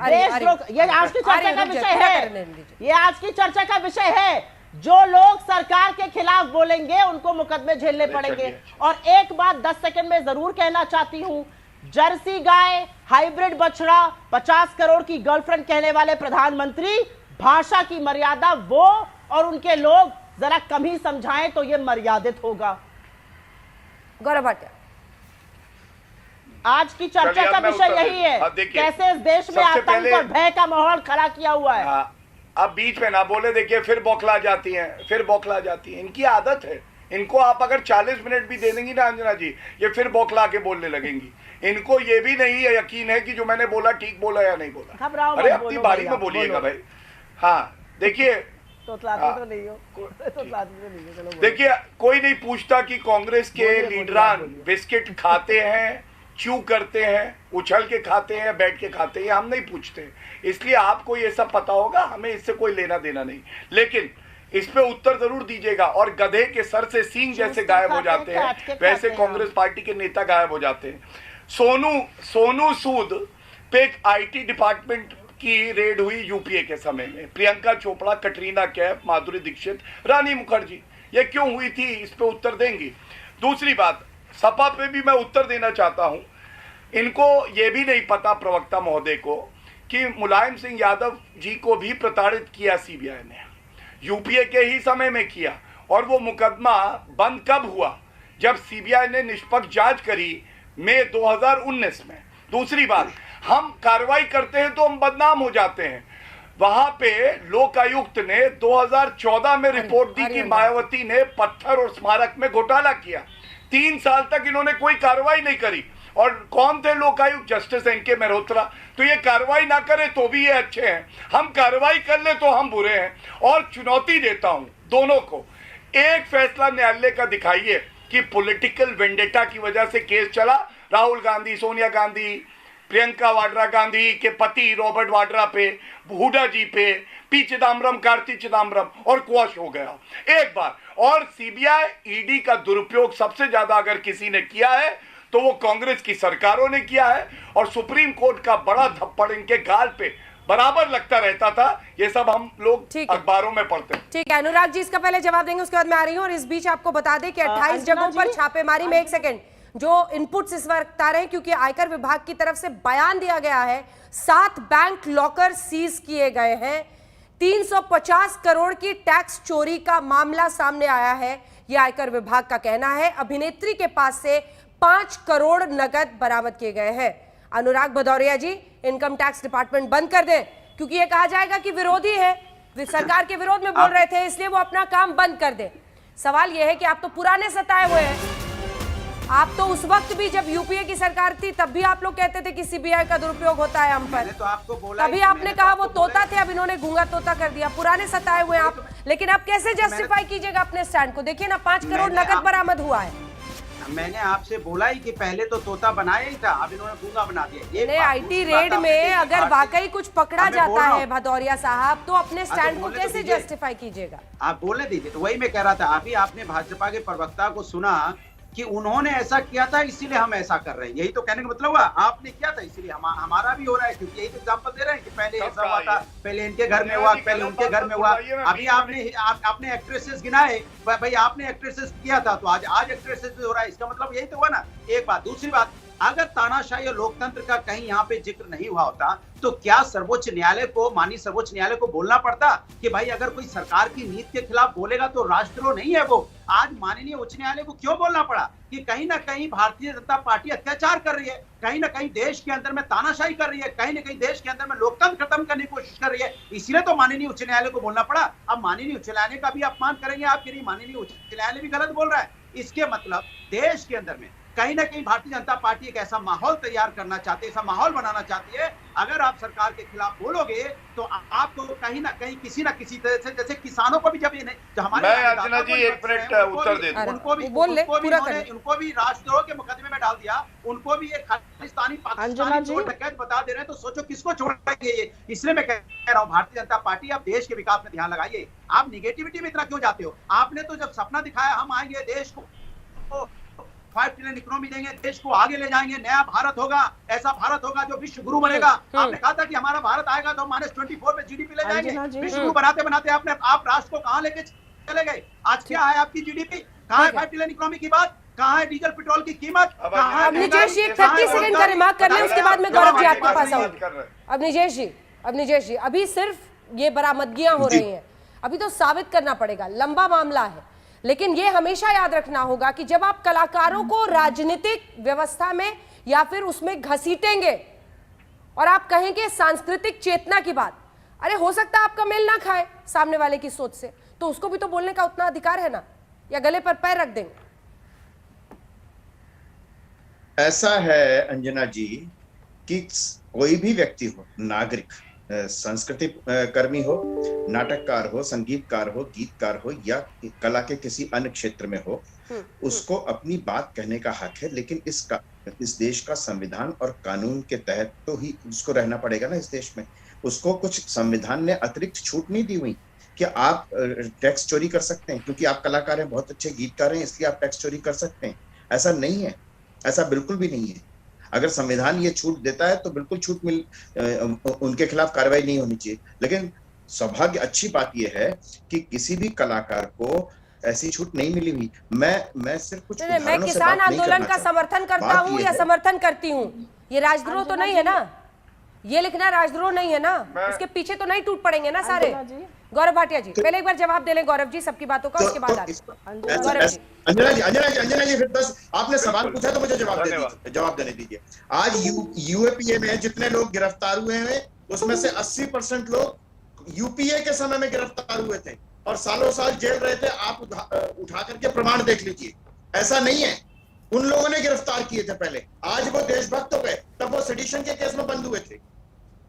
देशद्रोह, ये आज की चर्चा का विषय है, ये आज की चर्चा का विषय है। जो लोग सरकार के खिलाफ बोलेंगे उनको मुकदमे झेलने पड़ेंगे। और एक बात 10 सेकंड में जरूर कहना चाहती हूं, जर्सी गाय, हाइब्रिड बछड़ा, 50 करोड़ की गर्लफ्रेंड कहने वाले प्रधानमंत्री, भाषा की मर्यादा वो और उनके लोग जरा कम ही समझाएं तो ये मर्यादित होगा। गौरव भाटिया, आज की चर्चा का विषय यही है, कैसे इस देश में आतंक और भय का माहौल खड़ा किया हुआ है। अब बीच में ना बोले, देखिए फिर बौखला जाती हैं, फिर बौखला जाती हैं, इनकी आदत है। इनको आप अगर 40 मिनट भी दे देंगी ना अंजना जी, ये फिर बौखला के बोलने लगेंगी। इनको ये भी नहीं यकीन है कि जो मैंने बोला ठीक बोला या नहीं बोला। अरे अपनी बारी में बोलिएगा भाई। हाँ देखिए, देखिए कोई नहीं पूछता कि कांग्रेस के लीडरान बिस्किट खाते हैं, च्यू करते हैं, उछल के खाते हैं, बैठ के खाते हैं, हम नहीं पूछते। इसलिए आपको ये सब पता होगा, हमें इससे कोई लेना देना नहीं। लेकिन इस पे उत्तर जरूर दीजिएगा। और गधे के सर से सींग जैसे गायब हो जाते हैं, वैसे कांग्रेस पार्टी के नेता गायब हो जाते हैं। सोनू सूद पे एक आईटी डिपार्टमेंट की रेड हुई यूपीए के समय में, प्रियंका चोपड़ा, कटरीना कैफ, माधुरी दीक्षित, रानी मुखर्जी, ये क्यों हुई थी, इस पे उत्तर देंगी। दूसरी बात, सपा पे भी मैं उत्तर देना चाहता हूं। इनको ये भी नहीं पता, प्रवक्ता महोदय को, कि मुलायम सिंह यादव जी को भी प्रताड़ित किया सीबीआई ने, यूपीए के ही समय में किया। और वो मुकदमा बंद कब हुआ? जब सीबीआई ने निष्पक्ष जांच करी मई 2019 में। दूसरी बात, हम कार्रवाई करते हैं तो हम बदनाम हो जाते हैं। वहां पे लोकायुक्त ने 2014 में रिपोर्ट दी कि मायावती ने पत्थर और स्मारक में घोटाला किया। 3 साल तक इन्होंने कोई कार्रवाई नहीं करी। और कौन थे लोकायुक्त? Justice N K Mehrotra. तो ये कार्रवाई ना करे तो भी ये अच्छे हैं, हम कार्रवाई कर ले तो हम बुरे हैं। और चुनौती देता हूं दोनों को, एक फैसला न्यायालय का दिखाइए कि पॉलिटिकल वेंडेटा की वजह से केस चला राहुल गांधी, सोनिया गांधी, प्रियंका वाड्रा गांधी के पति रॉबर्ट वाड्रा पे, हुडा जी पे, पी चिदम्बरम, कार्ति चिदम्बरम, और क्वॉश हो गया एक बार। और सीबीआई ईडी का दुरुपयोग सबसे ज्यादा अगर किसी ने किया है तो वो कांग्रेस की सरकारों ने किया है। और सुप्रीम कोर्ट का बड़ा थप्पड़ इनके गाल पे बराबर लगता रहता था। ये सब हम लोग अखबारों में पढ़ते हैं। ठीक है, अनुराग जी इसका पहले जवाब देंगे, उसके बाद मैं आ रही हूँ। और इस बीच आपको बता दें कि 28 जगहों पर छापेमारी में, एक सेकंड, जो इनपुट्स इस वक्त आ रहे हैं क्योंकि आयकर विभाग की तरफ से बयान दिया गया है, 7 बैंक लॉकर सीज किए गए हैं, 350 करोड़ की टैक्स चोरी का मामला सामने आया है, यह आयकर विभाग का कहना है। अभिनेत्री के पास से 5 करोड़ नगद बरामद किए गए हैं। अनुराग भदौरिया जी, इनकम टैक्स डिपार्टमेंट बंद कर दें, क्योंकि यह कहा जाएगा कि विरोधी है, सरकार के विरोध में बोल रहे थे, इसलिए वो अपना काम बंद कर दें। सवाल यह है कि आप तो पुराने सताए हुए हैं। आप तो उस वक्त भी जब यूपीए की सरकार थी तब भी आप लोग कहते थे कि सीबीआई का दुरुपयोग होता है हम पर, तो आपको बोला, तभी आपने कहा वो तोता थे, अब इन्होंने गूंगा तोता कर दिया। पुराने सताए हुए आप, लेकिन आप कैसे जस्टिफाई कीजिएगा अपने स्टैंड को? देखिए ना, 5 करोड़ नकद बरामद हुआ है। मैंने आपसे बोला ही कि पहले तो तोता बनाया ही था, अब इन्होंने गूंगा बना दिया। आईटी रेड में अगर वाकई कुछ पकड़ा जाता है भदौरिया साहब, तो अपने स्टैंड को कैसे जस्टिफाई कीजिएगा? आप बोलने दीजिए। तो वही मैं कह रहा था, अभी आपने भाजपा के प्रवक्ता को सुना कि उन्होंने ऐसा किया था इसीलिए हम ऐसा कर रहे हैं, यही तो कहने का मतलब हुआ। आपने किया था इसीलिए हमारा भी हो रहा है, क्योंकि यही तो एग्जांपल दे रहे हैं कि पहले ऐसा हुआ था, पहले इनके घर में हुआ, पहले उनके घर में हुआ। अभी आपने एक्ट्रेसेस गिनाए, भाई आपने एक्ट्रेसेस किया था तो आज एक्ट्रेसेस हो रहा है, इसका मतलब यही तो हुआ ना। एक बात। दूसरी बात, अगर तानाशाही और लोकतंत्र का कहीं यहाँ पे जिक्र नहीं हुआ होता तो क्या सर्वोच्च न्यायालय को, माननीय सर्वोच्च न्यायालय को बोलना पड़ता कि भाई अगर कोई सरकार की नीति के खिलाफ बोलेगा तो राष्ट्रद्रोह नहीं है वो? आज माननीय उच्च न्यायालय को क्यों बोलना पड़ा कि कहीं ना कहीं भारतीय जनता पार्टी अत्याचार कर रही है, कहीं ना कहीं देश के अंदर में तानाशाही कर रही है, कहीं ना कहीं देश के अंदर में लोकतंत्र खत्म करने की कोशिश कर रही है, इसलिए तो माननीय उच्च न्यायालय को बोलना पड़ा। अब माननीय उच्च न्यायालय का भी अपमान करेंगे आप कि नहीं, माननीय उच्च न्यायालय भी गलत बोल रहा है। इसके मतलब देश के अंदर में कहीं ना कहीं भारतीय जनता पार्टी एक ऐसा माहौल तैयार करना चाहती है, ऐसा माहौल बनाना चाहती है। अगर आप सरकार के खिलाफ बोलोगे तो आपको कहीं ना कहीं किसी ना किसी तरह से, जैसे किसानों को भी जब ये जो हमारे अर्चना जी एक मिनट उत्तर दे दूं, उनको भी राष्ट्रद्रोह के मुकदमे में डाल दिया, उनको भी एक खालिस्तानी पाकिस्तानी चोर डकैत बता दे रहे हैं, तो सोचो किसको छोड़ेंगे ये। इसलिए मैं कह रहा हूँ भारतीय जनता पार्टी, आप देश के विकास में ध्यान लगाइए। आप निगेटिविटी में इतना क्यों जाते हो? आपने तो जब सपना दिखाया हम आएंगे देश को 5 ट्रिलियन इकोनॉमी देंगे, देश को आगे ले जाएंगे, नया भारत होगा, ऐसा भारत होगा जो विश्व गुरु बनेगा। आपने कहा था कि हमारा भारत आएगा तो -24 पे जीडीपी ले जाएंगे। विश्व गुरु बनाते बनाते आप राष्ट्र को कहां लेके चले गए? आज क्या है आपकी जीडीपी? कहां है 5 ट्रिलियन इकोनॉमी की बात? कहां है डीजल पेट्रोल की कीमत? अवनिजेश जी 30 सेकंड का रिमार्क कर लें, उसके बाद में गौरव जी आपके पास आऊंगी। अवनिजेश जी अभी सिर्फ ये बरामदगियां हो रही हैं, अभी तो साबित करना पड़ेगा, लंबा मामला है। लेकिन ये हमेशा याद रखना होगा कि जब आप कलाकारों को राजनीतिक व्यवस्था में या फिर उसमें घसीटेंगे और आप कहेंगे सांस्कृतिक चेतना की बात, अरे हो सकता है आपका मेल ना खाए सामने वाले की सोच से, तो उसको भी तो बोलने का उतना अधिकार है ना, या गले पर पैर रख देंगे? ऐसा है अंजना जी कि कोई भी व्यक्ति हो, नागरिक, सांस्कृतिक कर्मी हो, नाटककार हो, संगीतकार हो, गीतकार हो या कला के किसी अन्य क्षेत्र में हो, उसको अपनी बात कहने का हक है। लेकिन इस देश का संविधान और कानून के तहत तो ही उसको रहना पड़ेगा ना इस देश में। उसको कुछ संविधान ने अतिरिक्त छूट नहीं दी हुई कि आप टैक्स चोरी कर सकते हैं क्योंकि आप कलाकार हैं, बहुत अच्छे गीतकार हैं, इसलिए आप टैक्स चोरी कर सकते हैं। ऐसा नहीं है, ऐसा बिल्कुल भी नहीं है। अगर संविधान ये छूट देता है तो बिल्कुल छूट उनके खिलाफ कार्रवाई नहीं होनी चाहिए। लेकिन सौभाग्य, अच्छी बात यह है कि किसी भी कलाकार को ऐसी छूट नहीं मिली हुई। मैं सिर्फ कुछ मैं किसान आंदोलन का समर्थन करता हूँ या समर्थन करती हूँ, ये राजद्रोह तो नहीं है ना? ये लिखना राजद्रोह नहीं है ना? उसके पीछे तो नहीं टूट पड़ेंगे ना सारे? गौरव भाटिया जी पहले एक बार जवाब दे लें गौरव जी सबकी बातों का, उसके बाद अंजना जी फिर बस आपने सवाल पूछा तो मुझे जवाब देने दीजिए। आज यूएपीए में जितने लोग गिरफ्तार हुए हैं उसमें से 80% लोग यूपीए के समय में गिरफ्तार हुए थे और सालों साल जेल रहे थे। आप उठा करके प्रमाण देख लीजिए, ऐसा नहीं है। उन लोगों ने गिरफ्तार किए थे पहले, आज वो देशभक्त हो गए, तब वो सेडिशन के केस में बंद हुए थे।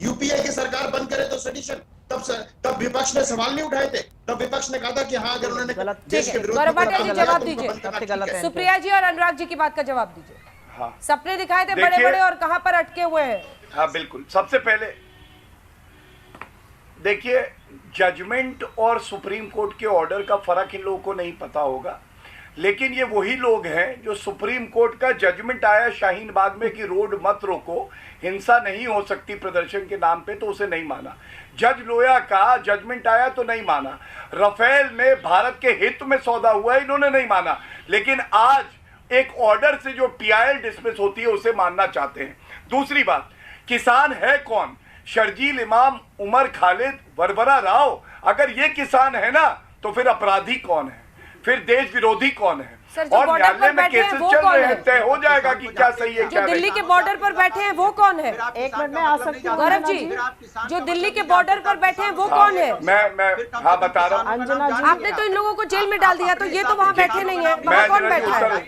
यूपीए की सरकार बंद करे तो सेडिशन, तब विपक्ष ने सवाल नहीं उठाए थे, तब विपक्ष ने कहा था कि हाँ अगर उन्होंने देश के विरोध में जवाब दीजिए। सुप्रिया जी और अनुराग जी की बात का जवाब दीजिए। हाँ। सपने दिखाए थे बड़े बड़े और कहां पर अटके हुए हैं? हाँ बिल्कुल। सबसे पहले देखिए, जजमेंट और सुप्रीम कोर्ट के ऑर्डर का फर्क इन लोगों को नहीं पता होगा। लेकिन ये वही लोग हैं जो सुप्रीम कोर्ट का जजमेंट आया शाहीन बाग में कि रोड मत रोको, हिंसा नहीं हो सकती प्रदर्शन के नाम पे, तो उसे नहीं माना। जज लोया का जजमेंट आया तो नहीं माना। राफेल में भारत के हित में सौदा हुआ है, इन्होंने नहीं माना। लेकिन आज एक ऑर्डर से जो टीआईएल डिसमिस होती है उसे मानना चाहते हैं। दूसरी बात, किसान है कौन? शर्जील इमाम, उमर खालिद, वरवरा राव। अगर ये किसान है ना तो फिर अपराधी कौन है, फिर देश विरोधी कौन है? और न्यायालय में केसेस चल रहे हैं, तय हो जाएगा कि क्या सही है, जो दिल्ली के बॉर्डर पर बैठे हैं वो कौन है? एक मिनट में आ सकती हूँ गौरव जी, जो दिल्ली के बॉर्डर पर बैठे हैं वो कौन है? मैं हाँ बता रहा हूँ। अंजना जी, आपने तो इन लोगों को जेल में डाल दिया, तो ये तो वहाँ बैठे नहीं है, वहाँ कौन बैठा है?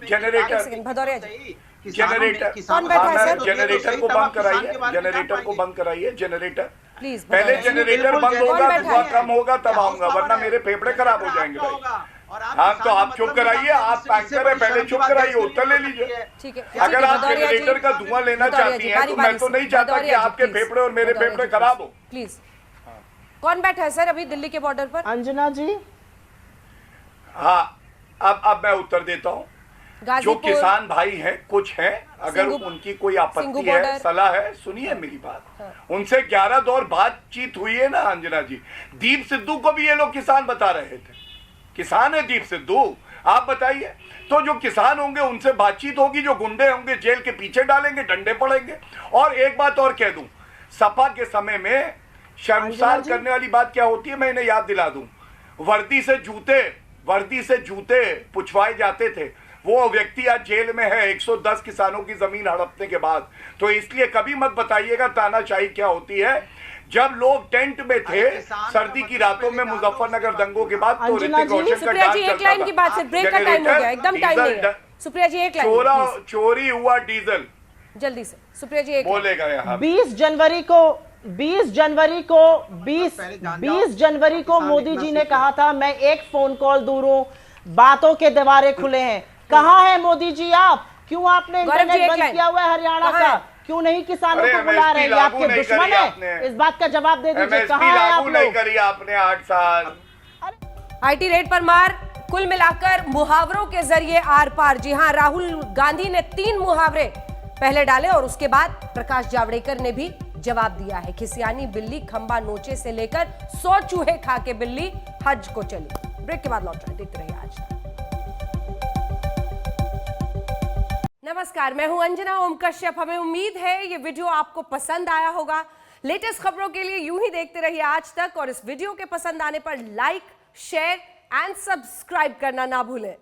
जनरेटर, भदौरिया जी, जनरेटर कौन बैठा है सर? जनरेटर को बंद कराइए, जनरेटर को बंद कराइए, जनरेटर प्लीज। पहले जनरेटर बंद होगा, धुआं कम होगा तब आऊंगा, वरना मेरे फेफड़े खराब हो जाएंगे भाई। हाँ तो आप चुप कराइए, आप एंकर है, पहले चुप कराइए, उत्तर ले लीजिए। ठीक है, अगर आप जनरेटर का धुआं लेना चाहती हैं तो मैं तो नहीं चाहता कि आपके फेफड़े और मेरे फेफड़े खराब हो। प्लीज, कौन बैठा है सर अभी दिल्ली के बॉर्डर पर? अंजना जी। हाँ, अब मैं उत्तर देता हूँ। जो किसान भाई हैं, कुछ हैं, अगर उनकी कोई आपत्ति है, सलाह है, सुनिए मेरी बात। उनसे 11 दौर बातचीत हुई है ना अंजना जी। दीप सिद्धू को भी ये लोग किसान बता रहे थे, किसान है दीप सिद्धू, आप बताइए। तो जो किसान होंगे उनसे बातचीत होगी, जो गुंडे होंगे जेल के पीछे डालेंगे, डंडे पड़ेंगे। और एक बात और कह दूं, सपा के समय में शर्मसार करने वाली बात क्या होती है मैं इन्हें याद दिला दूं। वर्दी से जूते पुछवाए जाते थे। वो व्यक्ति आज जेल में है 110 किसानों की जमीन हड़पने के बाद। तो इसलिए कभी मत बताइएगा तानाशाही क्या होती है। जब लोग टेंट में थे सर्दी की रातों में मुजफ्फरनगर दंगों के बाद, तो ऋतिक रोशन का डांस चलता था। की बात से ब्रेक का टाइम हो गया, एकदम टाइम नहीं है। सुप्रिया जी एक लाइन, चोरी हुआ डीजल जल्दी से। सुप्रिया जी एक बोलेगा यहाँ। 20 जनवरी को मोदी जी ने कहा था मैं एक फोन कॉल दूर हूं, बातों के दीवारे खुले हैं। कहाँ है मोदी जी आप? क्यों आपने इंटरनेट बंद किया हुआ है हरियाणा का? क्यों नहीं किसानों को बुला रहे? ये आपके दुश्मन है, इस बात का जवाब दे दीजिए। कहाँ है आप लोग? नहीं करी आपने 8 साल। आईटी रेट पर मार, कुल मिलाकर मुहावरों के जरिए आर पार। जी हां, राहुल गांधी ने 3 मुहावरे पहले डाले और उसके बाद प्रकाश जावड़ेकर ने भी जवाब दिया है। खिसियानी बिल्ली खंबा नोचे से लेकर 100 चूहे खा के बिल्ली हज को चली। ब्रेक के बाद लौट रहे, देखते रहिए आज तक। नमस्कार, मैं हूं अंजना ओम कश्यप। हमें उम्मीद है ये वीडियो आपको पसंद आया होगा। लेटेस्ट खबरों के लिए यूं ही देखते रहिए आज तक, और इस वीडियो के पसंद आने पर लाइक, शेयर एंड सब्सक्राइब करना ना भूलें।